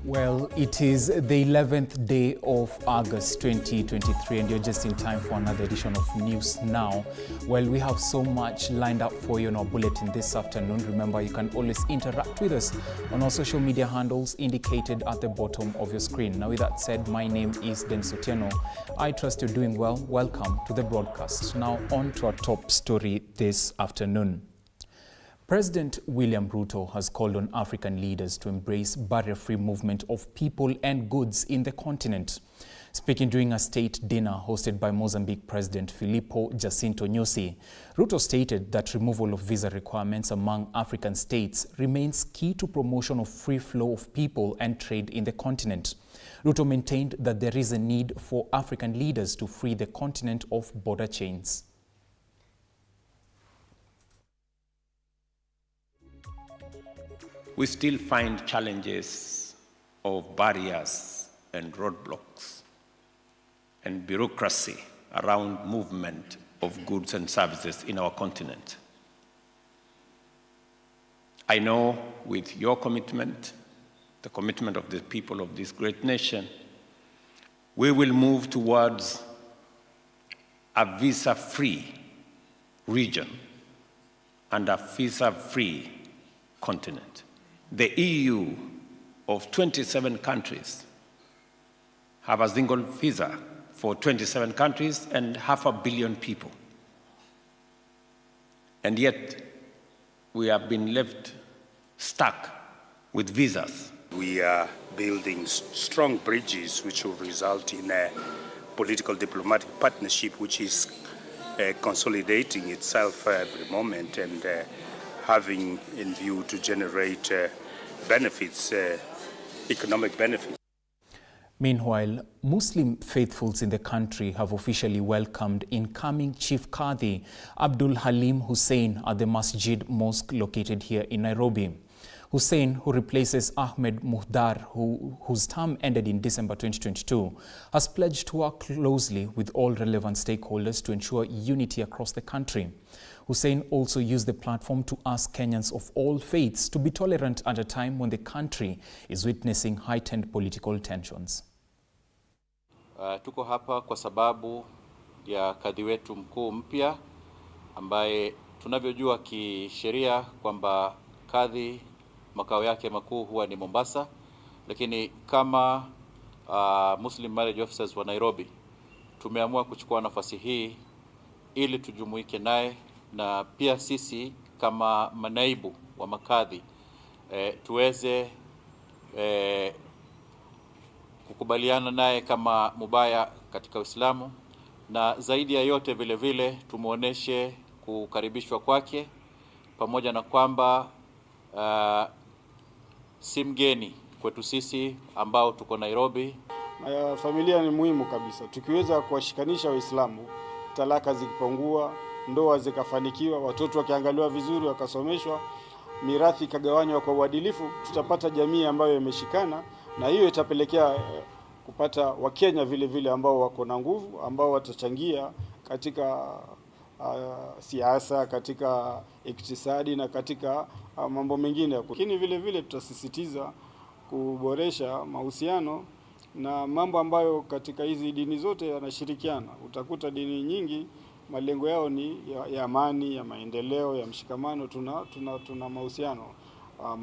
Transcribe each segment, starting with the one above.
Well, it is the 11th day of August 2023 and you're just in time for another edition of News Now. Well, we have so much lined up for you in our bulletin this afternoon. Remember, you can always interact with us on our social media handles indicated at the bottom of your screen. Now, with that said, my name is Dennis Otieno. I trust you're doing well. Welcome to the broadcast. Now, on to our top story this afternoon. President William Ruto has called on African leaders to embrace barrier-free movement of people and goods in the continent. Speaking during a state dinner hosted by Mozambique President Filippo Jacinto Nyusi, Ruto stated that removal of visa requirements among African states remains key to promotion of free flow of people and trade in the continent. Ruto maintained that there is a need for African leaders to free the continent of border chains. We still find challenges of barriers and roadblocks and bureaucracy around movement of goods and services in our continent. I know with your commitment, the commitment of the people of this great nation, we will move towards a visa-free region and a visa-free continent. The EU of 27 countries have a single visa for 27 countries and 500 million people. And yet, we have been left stuck with visas. We are building strong bridges which will result in a political diplomatic partnership which is consolidating itself every moment and having in view to generate benefits, economic benefits. Meanwhile, Muslim faithfuls in the country have officially welcomed incoming Chief Qadhi Abdul Halim Hussein at the Masjid Mosque located here in Nairobi. Hussein, who replaces Ahmed Muhdar, whose term ended in December 2022, has pledged to work closely with all relevant stakeholders to ensure unity across the country. Hussein also used the platform to ask Kenyans of all faiths to be tolerant at a time when the country is witnessing heightened political tensions. Tuko hapa kwa sababu ya kadhi wetu mkuu mpya ambaye tunavyojua kisheria kwamba kadhi makao yake makuu huwa ni Mombasa, lakini kama Muslim Marriage Officers wa Nairobi tumeamua kuchukua nafasi hii ili tujumuike naye na pia sisi kama manaibu wa makadhi tuweze kukubaliana naye kama mubaya katika Uislamu, na zaidi ya yote vile vile tumuoneshe kukaribishwa kwake, pamoja na kwamba si mgeni kwetu sisi ambao tuko Nairobi. Familia ni muhimu kabisa. Tukiweza kuwashikanisha Waislamu, talaka zikipungua, ndoa zikafanikiwa, watoto wakiangaliwa vizuri, wakasomeshwa, mirathi ikagawanywa kwa uadilifu, tutapata jamii ambayo imeshikana, na hiyo itapelekea kupata Wakenya vile vile ambao wako na nguvu, ambao watachangia katika siasa, katika iktisadi na katika mambo mengine. Lakini vile vile tutasisitiza kuboresha mahusiano na mambo ambayo katika hizi dini zote yanashirikiana. Utakuta dini nyingi malengo yao ni ya amani, ya maendeleo, ya mshikamano. Tuna mahusiano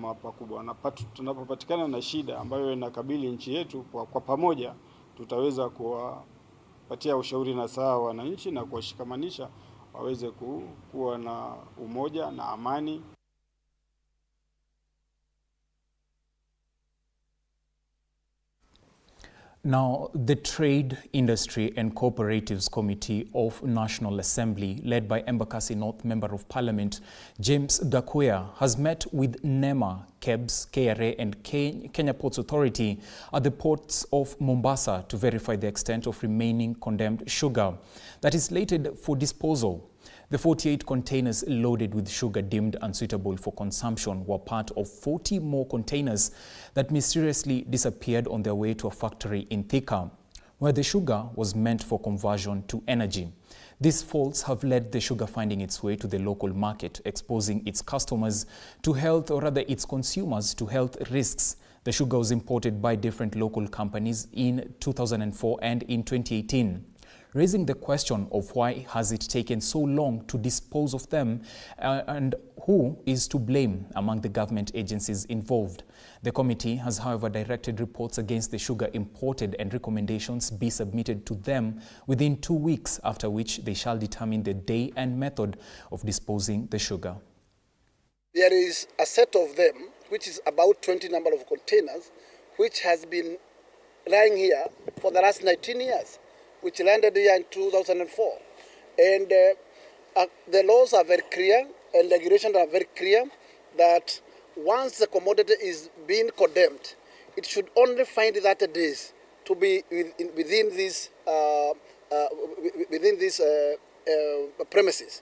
makubwa, na tunapopatikana na shida ambayo inakabili nchi yetu, kwa pamoja tutaweza kuwapatia ushauri na sawa wananchi na kuwashikamanisha waweze kuwa na umoja na amani. Now, the Trade, Industry and Cooperatives Committee of National Assembly, led by Embakasi North Member of Parliament James Gakuya, has met with NEMA, KEBS, KRA and Kenya Ports Authority at the ports of Mombasa to verify the extent of remaining condemned sugar that is slated for disposal. The 48 containers loaded with sugar deemed unsuitable for consumption were part of 40 more containers that mysteriously disappeared on their way to a factory in Thika, where the sugar was meant for conversion to energy. These faults have led the sugar finding its way to the local market, exposing its customers to health, or rather its consumers to health risks. The sugar was imported by different local companies in 2004 and in 2018, raising the question of why has it taken so long to dispose of them and who is to blame among the government agencies involved. The committee has, however, directed reports against the sugar imported and recommendations be submitted to them within 2 weeks, after which they shall determine the day and method of disposing the sugar. There is a set of them, which is about 20 number of containers, which has been lying here for the last 19 years, which landed here in 2004. And the laws are very clear and regulations are very clear that once the commodity is being condemned, it should only find 30 days to be within these premises.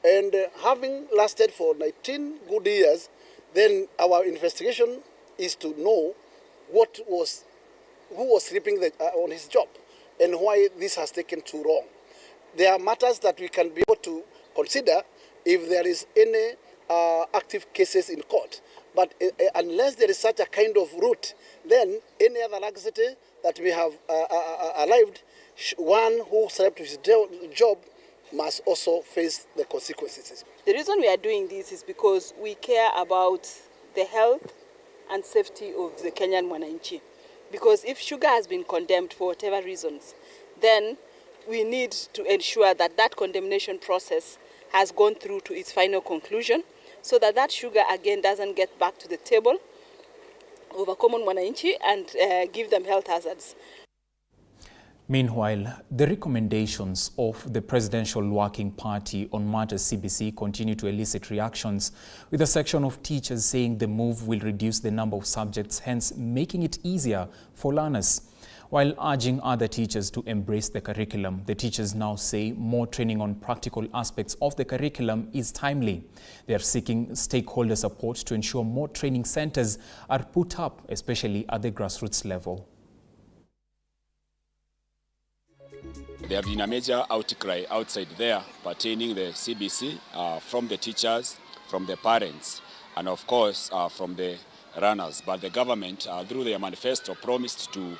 And having lasted for 19 good years, then our investigation is to know who was sleeping on his job and why this has taken too long. There are matters that we can be able to consider if there is any active cases in court. But unless there is such a kind of route, then any other laxity that we have arrived, one who slept with his job must also face the consequences. The reason we are doing this is because we care about the health and safety of the Kenyan mwananchi. Because if sugar has been condemned for whatever reasons, then we need to ensure that that condemnation process has gone through to its final conclusion, so that that sugar again doesn't get back to the table of a common mwananchi and give them health hazards. Meanwhile, the recommendations of the Presidential Working Party on matters CBC continue to elicit reactions, with a section of teachers saying the move will reduce the number of subjects, hence making it easier for learners. While urging other teachers to embrace the curriculum, the teachers now say more training on practical aspects of the curriculum is timely. They are seeking stakeholder support to ensure more training centers are put up, especially at the grassroots level. There have been a major outcry outside there pertaining the CBC from the teachers, from the parents, and of course from the runners. But the government, through their manifesto, promised to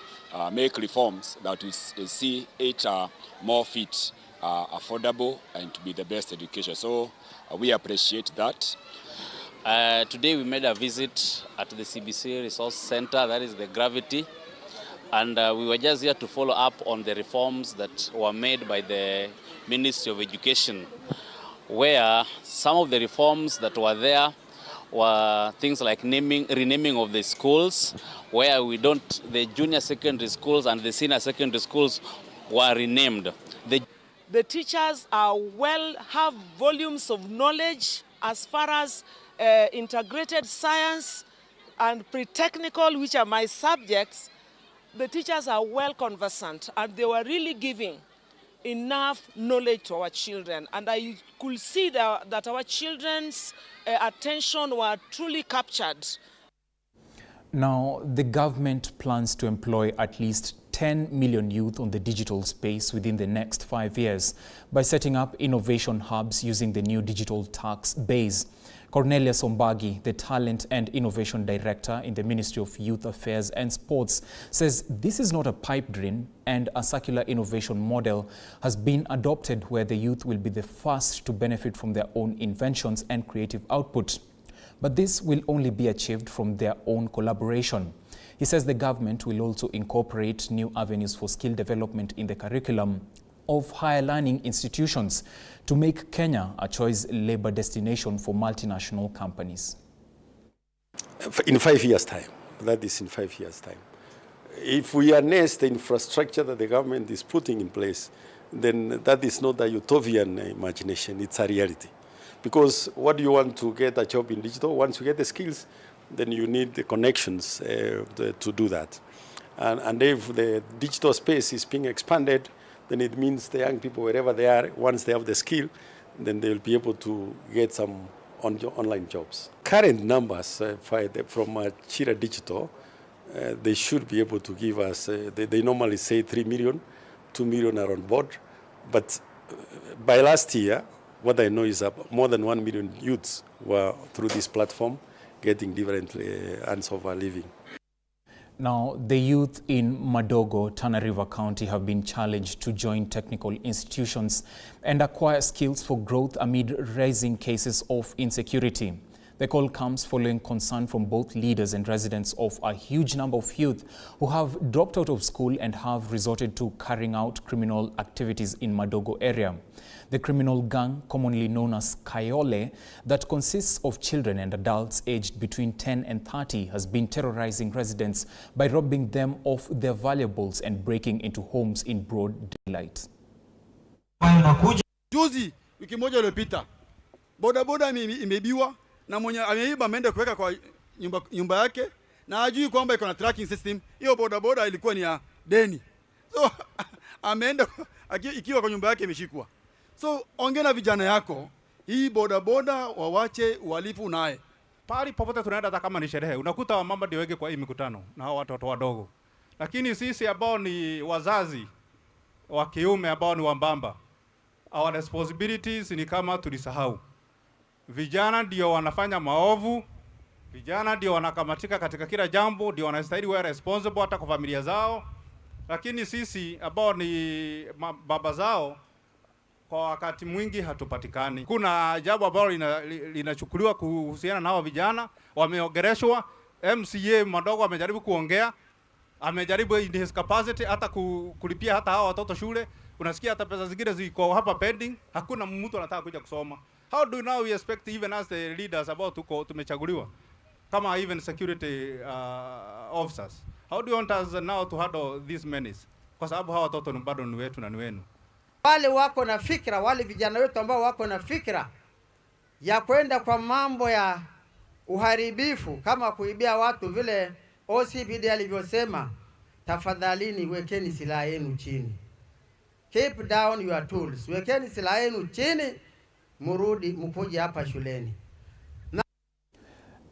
make reforms that will see it more fit, affordable, and to be the best education. So we appreciate that. Today we made a visit at the CBC Resource Center, that is the Gravity. And we were just here to follow up on the reforms that were made by the Ministry of Education, where some of the reforms that were there were things like renaming of the schools, where the junior secondary schools and the senior secondary schools were renamed. The teachers have volumes of knowledge as far as integrated science and pre-technical, which are my subjects. The teachers are well conversant and they were really giving enough knowledge to our children. And I could see that our children's attention were truly captured. Now, the government plans to employ at least 10 million youth on the digital space within the next 5 years by setting up innovation hubs using the new digital tax base. Cornelia Sombagi, the Talent and Innovation Director in the Ministry of Youth Affairs and Sports, says this is not a pipe dream and a circular innovation model has been adopted where the youth will be the first to benefit from their own inventions and creative output. But this will only be achieved from their own collaboration. He says the government will also incorporate new avenues for skill development in the curriculum of higher learning institutions to make Kenya a choice labor destination for multinational companies. In 5 years' time, that is in 5 years' time. If we harness the infrastructure that the government is putting in place, then that is not a utopian imagination, it's a reality. Because what do you want to get a job in digital? Once you get the skills, then you need the connections to do that. And if the digital space is being expanded, then it means the young people, wherever they are, once they have the skill, then they will be able to get some online jobs. Current numbers from Chira Digital, they should be able to give us, they normally say 3 million, 2 million are on board, but by last year, what I know is more than 1 million youths were through this platform getting different earns of a living. Now, the youth in Madogo, Tana River County have been challenged to join technical institutions and acquire skills for growth amid rising cases of insecurity. The call comes following concern from both leaders and residents of a huge number of youth who have dropped out of school and have resorted to carrying out criminal activities in Madogo area. The criminal gang, commonly known as Kayole, that consists of children and adults aged between 10 and 30, has been terrorizing residents by robbing them of their valuables and breaking into homes in broad daylight. Juzi wiki moja iliyopita bodaboda imebiwa na mwenye ameiba ameenda kuweka kwa nyumba yake na hajui kwamba iko na tracking system. Hiyo bodaboda ilikuwa ni ya deni, so ameenda ikiwa kwa nyumba yake imeshikwa. So ongea na vijana yako, hii bodaboda wawache uhalifu naye. Pali popote tunaenda, hata kama ni sherehe, unakuta wamama ndio wege kwa hii mikutano na hao watoto wadogo. Lakini sisi ambao ni wazazi wa kiume ambao ni wambamba, our responsibilities ni kama tulisahau. Vijana ndio wanafanya maovu, vijana ndio wanakamatika katika kila jambo, ndio wanastahili wawe responsible hata kwa familia zao. Lakini sisi ambao ni baba zao, kwa wakati mwingi hatupatikani. Kuna jambo ambalo linachukuliwa kuhusiana na hao vijana, wameogereshwa. MCA Madogo amejaribu kuongea, amejaribu in his capacity hata kulipia hata hao watoto shule. Unasikia hata pesa zingine ziko hapa pending, hakuna mtu anataka kuja kusoma. How do now we expect even as the leaders about tumechaguliwa kama even security officers, how do you want us now to handle these menace? Kwa sababu hao watoto bado ni wetu na ni wenu. Wale wako na fikra, wale vijana wetu ambao wako na fikra ya kwenda kwa mambo ya uharibifu kama kuibia watu vile OCPD alivyosema, tafadhalini wekeni silaha yenu chini. Keep down your tools. Wekeni silaha yenu chini, murudi mkuje hapa shuleni.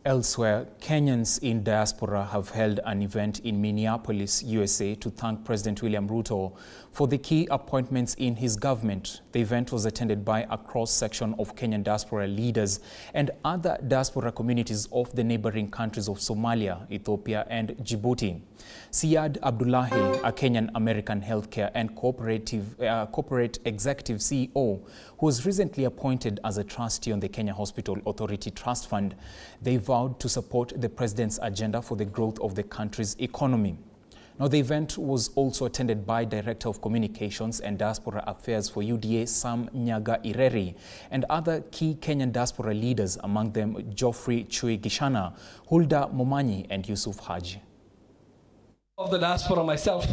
Elsewhere, Kenyans in diaspora have held an event in Minneapolis, USA to thank President William Ruto for the key appointments in his government. The event was attended by a cross-section of Kenyan diaspora leaders and other diaspora communities of the neighboring countries of Somalia, Ethiopia and Djibouti. Siad Abdullahi, a Kenyan-American healthcare and corporate executive CEO who was recently appointed as a trustee on the Kenya Hospital Authority Trust Fund, they vowed to support the president's agenda for the growth of the country's economy. Now, the event was also attended by Director of Communications and Diaspora Affairs for UDA, Sam Nyaga Ireri, and other key Kenyan diaspora leaders, among them Geoffrey Chui Gishana, Hulda Momanyi, and Yusuf Haji. Of the diaspora myself,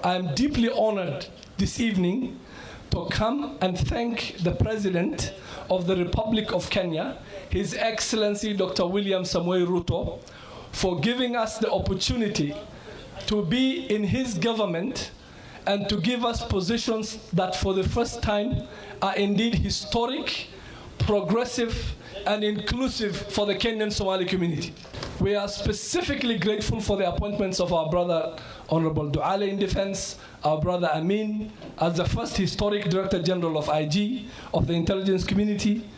I am deeply honored this evening to come and thank the President of the Republic of Kenya, His Excellency Dr. William Samoei Ruto, for giving us the opportunity to be in his government and to give us positions that for the first time are indeed historic, progressive, and inclusive for the Kenyan Somali community. We are specifically grateful for the appointments of our brother Honorable Duale in Defense, our brother Amin as the first historic Director General of IG, of the intelligence community,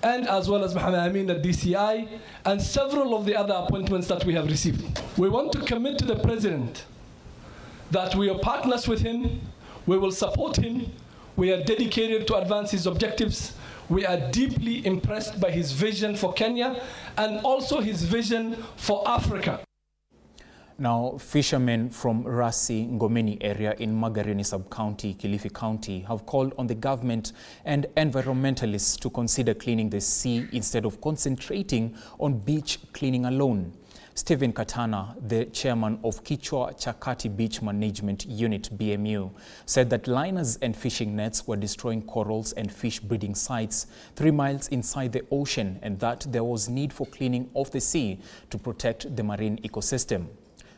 and as well as Mohammed Amin at DCI, and several of the other appointments that we have received. We want to commit to the President that we are partners with him, we will support him, we are dedicated to advance his objectives. We are deeply impressed by his vision for Kenya and also his vision for Africa. Now, fishermen from Rasi Ngomeni area in Magarini sub-county, Kilifi County, have called on the government and environmentalists to consider cleaning the sea instead of concentrating on beach cleaning alone. Stephen Katana, the chairman of Kichwa Chakati Beach Management Unit, BMU, said that liners and fishing nets were destroying corals and fish breeding sites 3 miles inside the ocean, and that there was need for cleaning of the sea to protect the marine ecosystem.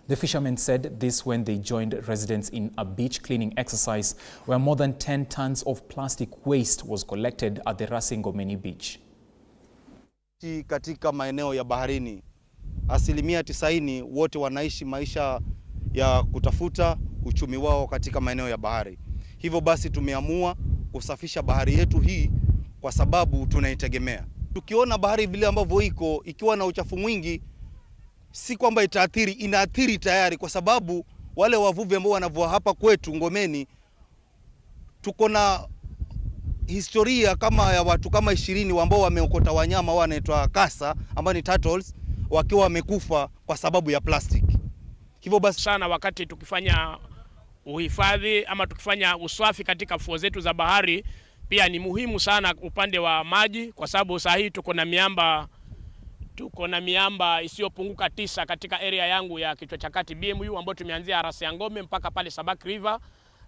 The fishermen said this when they joined residents in a beach cleaning exercise where more than 10 tons of plastic waste was collected at the Rasingomeni beach. Katika maeneo ya baharini, 90% wote wanaishi maisha ya kutafuta uchumi wao katika maeneo ya bahari. Hivyo basi tumeamua kusafisha bahari yetu hii kwa sababu tunaitegemea. Tukiona bahari vile ambavyo iko ikiwa na uchafu mwingi, si kwamba itaathiri, inaathiri tayari, kwa sababu wale wavuvi ambao wanavua hapa kwetu Ngomeni, tuko na historia kama ya watu kama 20 ambao wameokota wanyama wanaitwa kasa ambao ni turtles wakiwa wamekufa kwa sababu ya plastic. Hivyo basi sana wakati tukifanya uhifadhi ama tukifanya usafi katika fuo zetu za bahari, pia ni muhimu sana upande wa maji, kwa sababu saa hii tuko na miamba isiyopunguka 9 katika area yangu ya Kichwa cha Kati BMU, ambayo tumeanzia Rasiangome mpaka pale Sabak River,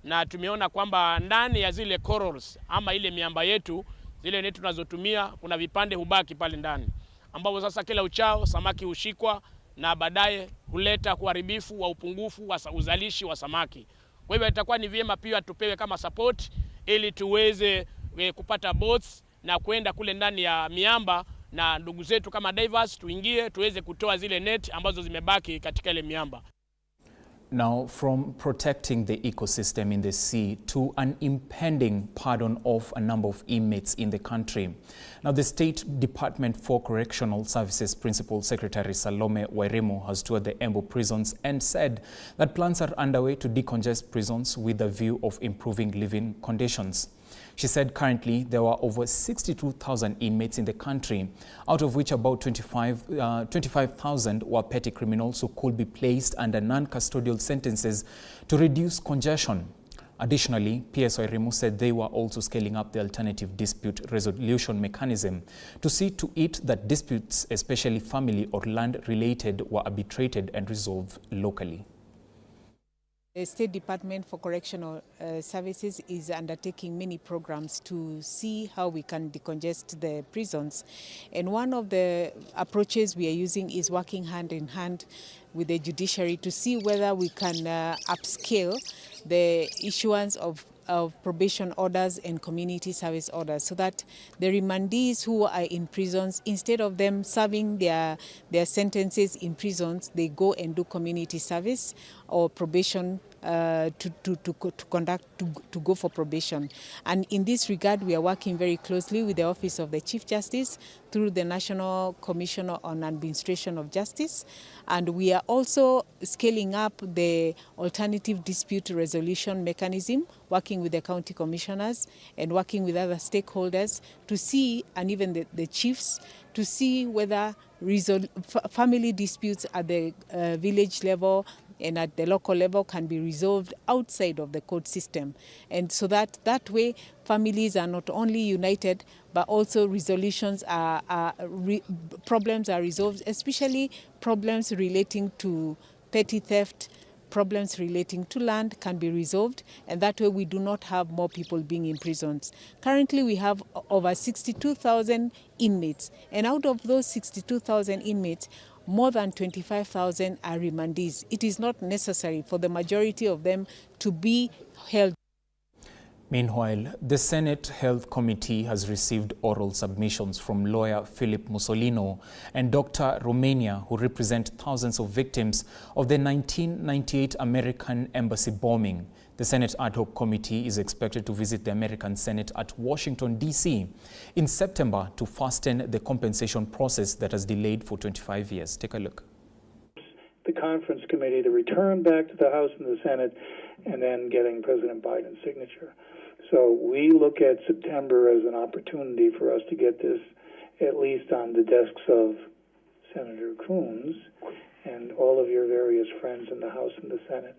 na tumeona kwamba ndani ya zile corals ama ile miamba yetu zile neti tunazotumia kuna vipande hubaki pale ndani, ambapo sasa kila uchao samaki hushikwa na baadaye huleta uharibifu wa upungufu wa uzalishi wa samaki. Kwa hivyo itakuwa ni vyema pia tupewe kama support ili tuweze kupata boats na kwenda kule ndani ya miamba, na ndugu zetu kama divers tuingie tuweze kutoa zile net ambazo zimebaki katika ile miamba. Now, from protecting the ecosystem in the sea to an impending pardon of a number of inmates in the country. Now, the State Department for Correctional Services Principal Secretary Salome Wairimu has toured the Embu prisons and said that plans are underway to decongest prisons with a view of improving living conditions. She said currently there were over 62,000 inmates in the country, out of which about 25,000 were petty criminals who could be placed under non-custodial sentences to reduce congestion. Additionally, PS Wairimu said they were also scaling up the alternative dispute resolution mechanism to see to it that disputes, especially family or land-related, were arbitrated and resolved locally. The State Department for Correctional Services is undertaking many programs to see how we can decongest the prisons. And one of the approaches we are using is working hand in hand with the judiciary to see whether we can upscale the issuance of probation orders and community service orders, so that the remandees who are in prisons, instead of them serving their sentences in prisons, they go and do community service or probation to go for probation. And in this regard, we are working very closely with the Office of the Chief Justice through the National Commissioner on Administration of Justice. And we are also scaling up the alternative dispute resolution mechanism, working with the county commissioners and working with other stakeholders to see, and even the chiefs, to see whether family disputes at the village level and at the local level can be resolved outside of the court system. And so that way families are not only united, but also resolutions problems are resolved, especially problems relating to petty theft, problems relating to land can be resolved, and that way we do not have more people being in prisons. Currently we have over 62,000 inmates, and out of those 62,000 inmates, more than 25,000 are remandees. It is not necessary for the majority of them to be held. Meanwhile, the Senate Health Committee has received oral submissions from lawyer Philip Mussolino and Dr. Romania, who represent thousands of victims of the 1998 American Embassy bombing. The Senate Ad Hoc Committee is expected to visit the American Senate at Washington, D.C. in September to fasten the compensation process that has delayed for 25 years. Take a look. The conference committee to return back to the House and the Senate, and then getting President Biden's signature. So we look at September as an opportunity for us to get this at least on the desks of Senator Coons and all of your various friends in the House and the Senate.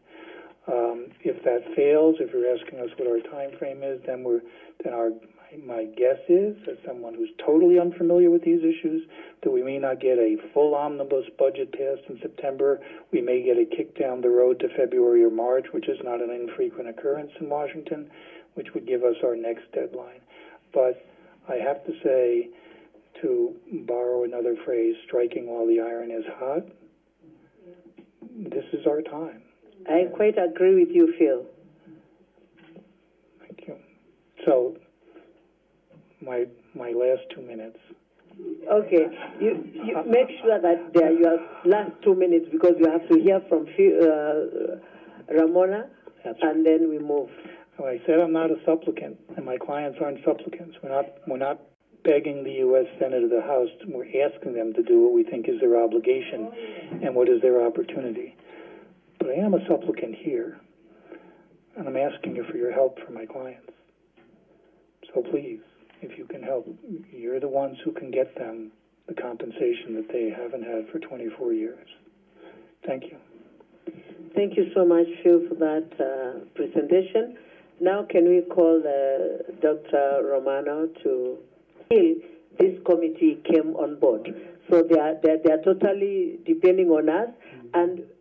If that fails, if you're asking us what our time frame is, then my guess is, as someone who's totally unfamiliar with these issues, that we may not get a full omnibus budget passed in September. We may get a kick down the road to February or March, which is not an infrequent occurrence in Washington, which would give us our next deadline. But I have to say, to borrow another phrase, striking while the iron is hot, this is our time. I quite agree with you, Phil. Thank you. So, my last 2 minutes. Okay, you make sure that they are your last 2 minutes because you have to hear from Ramona, and then we move. Well, I said I'm not a supplicant, and my clients aren't supplicants. We're not begging the U.S. Senate or the House. We're asking them to do what we think is their obligation and what is their opportunity. But I am a supplicant here, and I'm asking you for your help for my clients. So please, if you can help, you're the ones who can get them the compensation that they haven't had for 24 years. Thank you. Thank you so much, Phil, for that presentation. Now can we call Dr. Romano to feel this committee came on board. So they are totally depending on us, and